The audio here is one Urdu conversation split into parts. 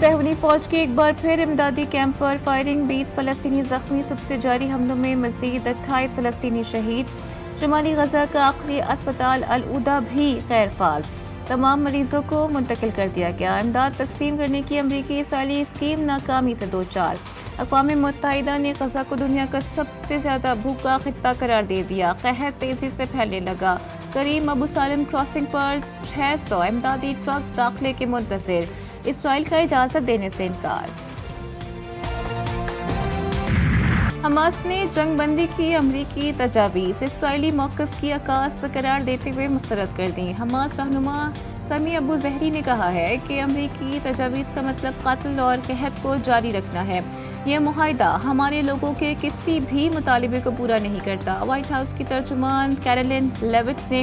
صہیونی فوج کی ایک بار پھر امدادی کیمپ پر فائرنگ، 20 فلسطینی زخمی، صبح سے جاری حملوں میں مزید 28 فلسطینی شہید۔ شمالی غزہ کا آخری اسپتال العودہ بھی غیر فعال، تمام مریضوں کو منتقل کر دیا گیا۔ امداد تقسیم کرنے کی امریکی اسرائیلی اسکیم ناکامی سے دوچار۔ اقوام متحدہ نے غزہ کو دنیا کا سب سے زیادہ بھوکا خطہ قرار دے دیا، قحط تیزی سے پھیلنے لگا۔ کریم ابو سالم کراسنگ پر 600 امدادی ٹرک داخلے کے منتظر، اسرائیل کا اجازت دینے سے انکار۔ حماس نے جنگ بندی کی امریکی تجاویز اسرائیلی موقف کی عکاس قرار دیتے ہوئے مسترد کر دیں۔ حماس رہنما سمی ابو زہری نے کہا ہے کہ امریکی تجاویز کا مطلب قتل اور قحط کو جاری رکھنا ہے۔ یہ معاہدہ ہمارے لوگوں کے کسی بھی مطالبے کو پورا نہیں کرتا۔ وائٹ ہاؤس کی ترجمان کیرولین لیوٹس نے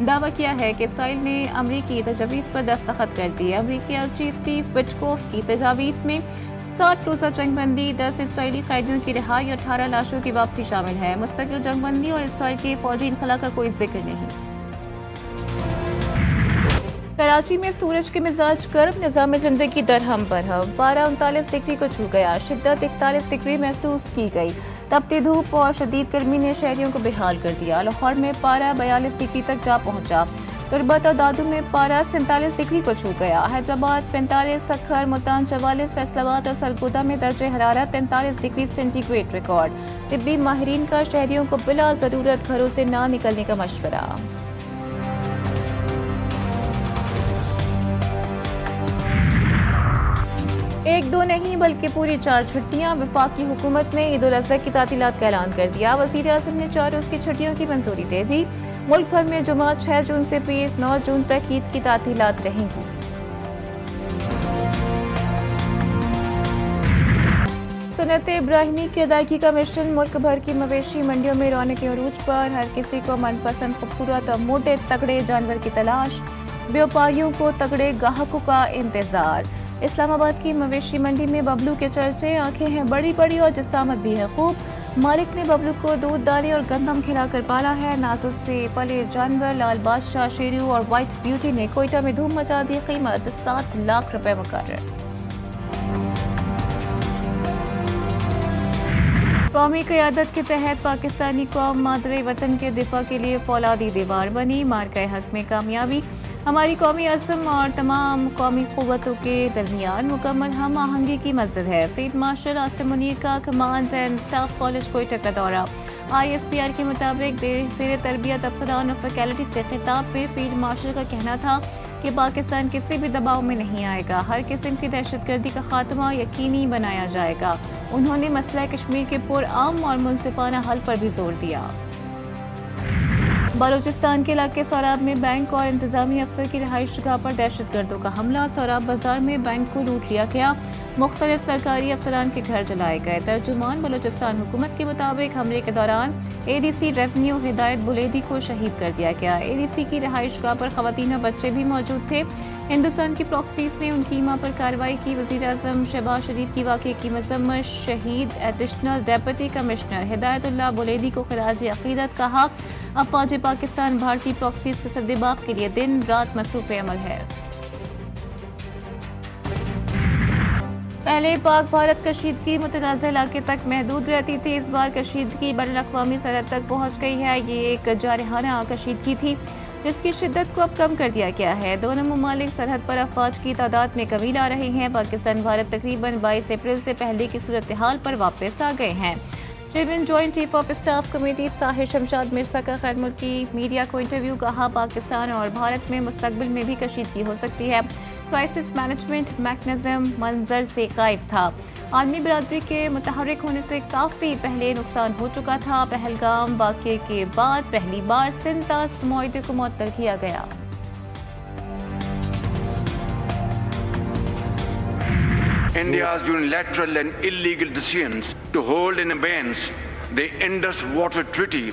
دعویٰ کیا ہے کہ اسرائیل نے امریکی تجاویز پر دستخط کر دیے۔ امریکی ایلچی اسٹیو وٹکوف کی تجاویز میں 60 روزہ جنگ بندی، 10 اسرائیلی قیدیوں کی رہائی اور 18 لاشوں کی واپسی شامل ہے۔ مستقل جنگ بندی اور اسرائیل کے فوجی انخلا کا کوئی ذکر نہیں۔ کراچی میں سورج کے مزاج گرم، نظام زندگی درہم برہم، پارہ 39 ڈگری کو چھو گیا، شدت 41 ڈگری محسوس کی گئی۔ تپتی دھوپ اور شدید گرمی نے شہریوں کو بحال کر دیا۔ لاہور میں پارہ 42 ڈگری تک جا پہنچا، تربت اور دادو میں پارہ 47 ڈگری کو چھو گیا۔ حیدرآباد 45، سکھر، ملتان 44، فیصل آباد اور سرگودا میں درجہ حرارت 43 ڈگری سینٹی گریڈ ریکارڈ۔ طبی ماہرین کا شہریوں کو بلا ضرورت گھروں سے نہ نکلنے کا مشورہ۔ ایک دو نہیں بلکہ پوری 4 چھٹیاں، وفاقی حکومت نے عید الاضحیٰ کی تعطیلات کا اعلان کر دیا۔ وزیر اعظم نے 4 روز کی چھٹیوں کی منظوری دے دی۔ ملک بھر میں جمعہ 6 جون سے پیر 9 جون تک عید کی تعطیلات رہیں گی۔ سنت ابراہیمی کی ادائیگی کا مشن، ملک بھر کی مویشی منڈیوں میں رونق عروج پر، ہر کسی کو من پسند خوبصورت اور موٹے تگڑے جانور کی تلاش، بیوپاریوں کو تگڑے گاہکوں کا انتظار۔ اسلام آباد کی مویشی منڈی میں ببلو کے چرچے، آنکھیں ہیں بڑی بڑی اور جسامت بھی ہے خوب۔ مالک نے ببلو کو دودھ دانے اور گندم کھلا کر پالا ہے۔ نازک سے پلے جانور لال بادشاہ، شیرو اور وائٹ بیوٹی نے کوئٹہ میں دھوم مچا دی، قیمت 7 لاکھ روپے مقرر۔ قومی قیادت کے تحت پاکستانی قوم مادر وطن کے دفاع کے لیے فولادی دیوار بنی، مارکہ حق میں کامیابی ہماری قومی عزم اور تمام قومی قوتوں کے درمیان مکمل ہم آہنگی کی مزید ہے۔ فیلڈ مارشل عاصم منیر کا command and staff college Quetta کا دورہ۔ ISPR کے مطابق زیر تربیت افسران اور فیکلٹی سے خطاب میں فیلڈ مارشل کا کہنا تھا کہ پاکستان کسی بھی دباؤ میں نہیں آئے گا، ہر قسم کی دہشت گردی کا خاتمہ یقینی بنایا جائے گا۔ انہوں نے مسئلہ کشمیر کے پرامن اور منصفانہ حل پر بھی زور دیا۔ بلوچستان کے علاقے سوراب میں بینک اور انتظامی افسر کی رہائش گاہ پر دہشت گردوں کا حملہ، سوراب بازار میں بینک کو لوٹ لیا گیا، مختلف سرکاری افسران کے گھر جلائے گئے۔ ترجمان بلوچستان حکومت کے مطابق حملے کے دوران ADC ریونیو ہدایت بلیدی کو شہید کر دیا گیا۔ ADC کی رہائش گاہ پر خواتین اور بچے بھی موجود تھے۔ ہندوستان کی پراکسیز نے ان کی ماں پر کارروائی کی۔ وزیر اعظم شہباز شریف کی واقعے کی مذمت، شہید ایڈیشنل ڈپٹی کمشنر ہدایت اللہ بلیدی کو خراج عقیدت کہا۔ افواج پاکستان بھارتی پراکسیز کے سدباب کے لیے دن رات مصروف عمل ہے۔ پہلے پاک بھارت کشیدگی متنازع علاقے تک محدود رہتی تھی، اس بار کشیدگی بین الاقوامی سرحد تک پہنچ گئی ہے۔ یہ ایک جارحانہ کشیدگی تھی جس کی شدت کو اب کم کر دیا گیا ہے۔ دونوں ممالک سرحد پر افواج کی تعداد میں کمی لا رہے ہیں۔ پاکستان بھارت تقریباً 22 اپریل سے پہلے کی صورتحال پر واپس آ گئے ہیں۔ Chairman joint chief of staff committee Sahir Shamshad Mirza کا غیر ملکی میڈیا کو انٹرویو، کہا پاکستان اور بھارت میں مستقبل میں بھی کشیدگی ہو سکتی ہے۔ کرائسس مینجمنٹ میکنزم منظر سے غائب تھا، عالمی برادری کے متحرک ہونے سے کافی پہلے نقصان ہو چکا تھا۔ پہلگام واقعے کے بعد پہلی بار سنتاس معاہدے کو معطل کیا گیا۔ India's unilateral and illegal decisions to hold in abeyance the Indus Water Treaty,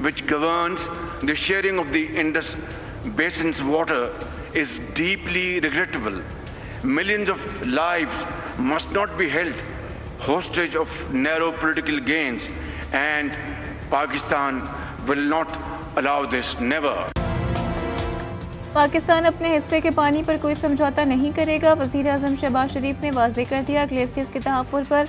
which governs the sharing of the Indus Basin's water, is deeply regrettable. Millions of lives must not be held hostage of narrow political gains, and Pakistan will not allow this, never. Pakistan اپنے حصے کے پانی پر کوئی سمجھوتا نہیں کرے گا، وزیر اعظم شہباز شریف نے واضح کر دیا۔ گلیشیئرز کے تحفظ پر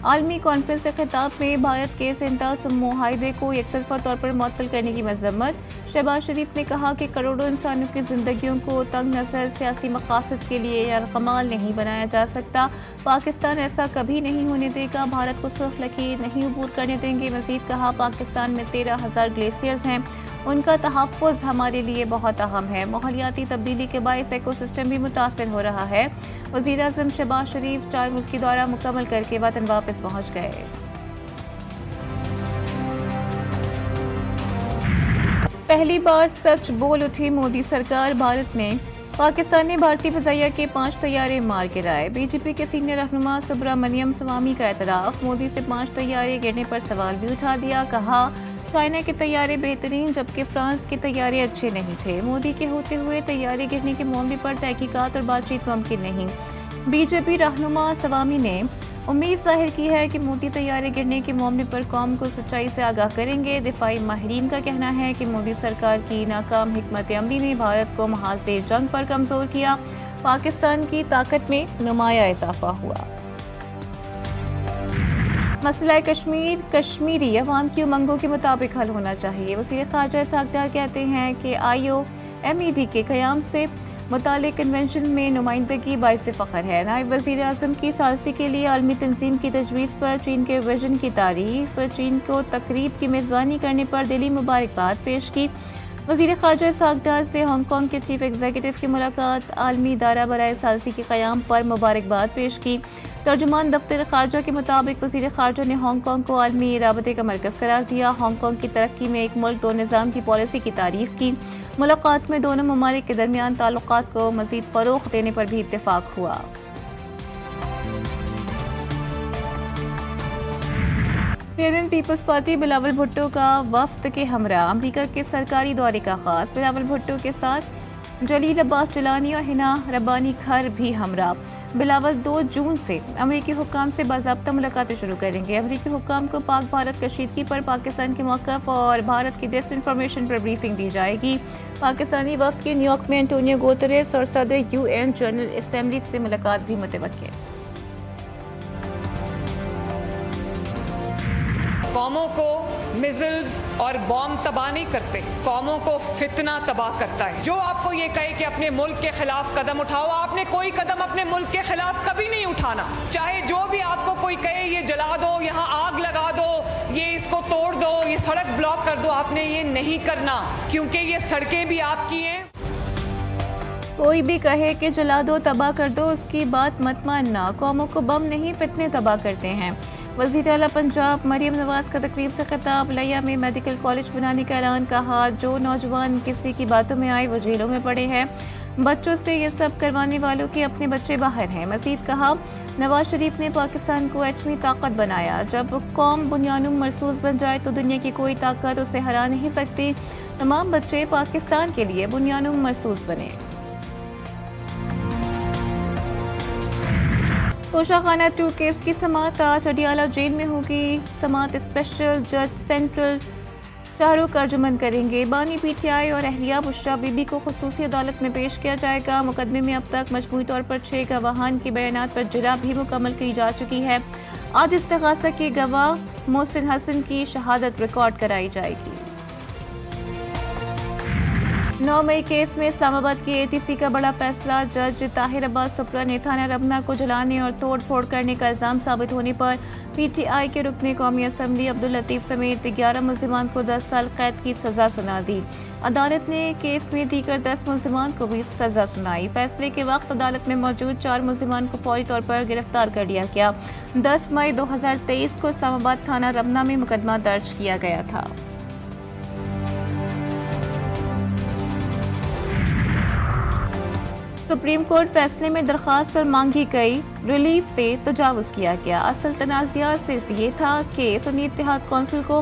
عالمی کانفرنس سے خطاب میں بھارت کے سینتاس معاہدے کو یک طرفہ طور پر معطل کرنے کی مذمت۔ شہباز شریف نے کہا کہ کروڑوں انسانوں کی زندگیوں کو تنگ نظر سیاسی مقاصد کے لیے یرغمال نہیں بنایا جا سکتا۔ پاکستان ایسا کبھی نہیں ہونے دے گا، بھارت کو سرخ لکیر نہیں عبور کرنے دیں گے۔ مزید کہا پاکستان میں 13,000 گلیشیئرز ہیں، ان کا تحفظ ہمارے لیے بہت اہم ہے۔ ماحولیاتی تبدیلی کے باعث ایکو سسٹم بھی متاثر ہو رہا ہے۔ وزیر اعظم شہباز شریف 4 ملکی دورہ مکمل کر کے وطن واپس پہنچ گئے۔ پہلی بار سچ بول اٹھی مودی سرکار، بھارت نے پاکستان نے بھارتی فضائیہ کے 5 طیارے مار گرائے۔ بی جے پی کے سینئر رہنما سبرامنیم سوامی کا اعتراف، مودی سے 5 طیارے گرنے پر سوال بھی اٹھا دیا۔ کہا چائنا کے طیارے بہترین جبکہ فرانس کے طیارے اچھے نہیں تھے۔ مودی کے ہوتے ہوئے طیارے گرنے کے معاملے پر تحقیقات اور بات چیت ممکن نہیں۔ بی جے پی رہنما سوامی نے امید ظاہر کی ہے کہ مودی طیارے گرنے کے معاملے پر قوم کو سچائی سے آگاہ کریں گے۔ دفاعی ماہرین کا کہنا ہے کہ مودی سرکار کی ناکام حکمت عملی نے بھارت کو محاذ جنگ پر کمزور کیا، پاکستان کی طاقت میں نمایاں اضافہ ہوا۔ مسئلہ کشمیر کشمیری عوام کی امنگوں کے مطابق حل ہونا چاہیے۔ وزیر خارجہ اسحاق ڈار کہتے ہیں کہ IOMED کے قیام سے متعلق کنونشن میں نمائندگی باعث فخر ہے۔ نائب وزیر اعظم کی ثالثی کے لیے عالمی تنظیم کی تجویز پر چین کے وژن کی تعریف، چین کو تقریب کی میزبانی کرنے پر دلی مبارکباد پیش کی۔ وزیر خارجہ اسحاق ڈار سے ہانگ کانگ کے چیف ایگزیکٹو کی ملاقات، عالمی ادارہ برائے ثالثی کے قیام پر مبارکباد پیش کی۔ ترجمان دفتر خارجہ کے مطابق وزیر خارجہ نے ہانگ کانگ کو عالمی رابطے کا مرکز قرار دیا، ہانگ کانگ کی ترقی میں ایک ملک دو نظام کی پالیسی کی تعریف کی۔ ملاقات میں دونوں ممالک کے درمیان تعلقات کو مزید فروغ دینے پر بھی اتفاق ہوا۔ Indian Peoples Party Bilawal Bhutto کا وفد کے ہمراہ امریکہ کے سرکاری دورے کا آغاز، بلاول بھٹو کے ساتھ جلیل عباس جیلانی اور حنا ربانی کھر بھی ہمراہ۔ بلاول 2 جون سے امریکی حکام سے باضابطہ ملاقاتیں شروع کریں گے۔ امریکی حکام کو پاک بھارت کشیدگی پر پاکستان کے موقف اور بھارت کی ڈس انفارمیشن پر بریفنگ دی جائے گی۔ پاکستانی وفد کی نیو یارک میں انٹونیو گوتریس اور صدر UN جنرل اسمبلی سے ملاقات بھی متوقع۔ قوموں کو میزلز اور بام تباہ نہیں کرتے، قوموں کو فتنہ تباہ کرتا ہے۔ جو آپ کو یہ کہے کہ اپنے ملک کے خلاف قدم اٹھاؤ، آپ نے کوئی قدم اپنے ملک کے خلاف کبھی نہیں اٹھانا۔ چاہے جو بھی آپ کو کوئی کہے یہ جلا دو، یہاں آگ لگا دو، یہ اس کو توڑ دو، یہ سڑک بلاک کر دو، آپ نے یہ نہیں کرنا، کیونکہ یہ سڑکیں بھی آپ کی ہیں۔ کوئی بھی کہے کہ جلا دو، تباہ کر دو، اس کی بات مت ماننا۔ قوموں کو بم نہیں فتنے تباہ کرتے ہیں۔ وزیر اعلیٰ پنجاب مریم نواز کا تقریب سے خطاب، لیا میں میڈیکل کالج بنانے کا اعلان، کہا جو نوجوان کسی کی باتوں میں آئے وہ جیلوں میں پڑے ہیں، بچوں سے یہ سب کروانے والوں کے اپنے بچے باہر ہیں۔ مزید کہا نواز شریف نے پاکستان کو ایٹمی طاقت بنایا، جب قوم بنیانم مرصوص بن جائے تو دنیا کی کوئی طاقت اسے ہرا نہیں سکتی، تمام بچے پاکستان کے لیے بنیانم مرصوص بنے۔ کوشہ خانہ 2 کیس کی سماعت آج اڈیالہ جیل میں ہوگی۔ سماعت اسپیشل جج سینٹرل شاہ رخ ارجمن کریں گے۔ بانی PTI اور اہلیہ بشریٰ بی بی کو خصوصی عدالت میں پیش کیا جائے گا۔ مقدمے میں اب تک مجموعی طور پر 6 گواہان کے بیانات پر جرح بھی مکمل کی جا چکی ہے۔ آج استغاثہ کے گواہ محسن حسن کی شہادت ریکارڈ کرائی جائے گی۔ 9 مئی کیس میں اسلام آباد کی ATC کا بڑا فیصلہ، جج طاہر عباس سپرا نے تھانہ رمنا کو جلانے اور توڑ پھوڑ کرنے کا الزام ثابت ہونے پر PTI کے رکن قومی اسمبلی عبداللطیف سمیت 11 ملزمان کو 10 سال قید کی سزا سنا دی۔ عدالت نے کیس میں دیگر 10 ملزمان کو بھی سزا سنائی۔ فیصلے کے وقت عدالت میں موجود 4 ملزمان کو فوری طور پر گرفتار کر لیا گیا۔ 10 مئی 2023 کو اسلام آباد تھانہ رمنا میں مقدمہ درج کیا گیا تھا۔ سپریم کورٹ فیصلے میں درخواست پر مانگی گئی ریلیف سے تجاوز کیا گیا۔ اصل تنازعہ صرف یہ تھا کہ سنی اتحاد کونسل کو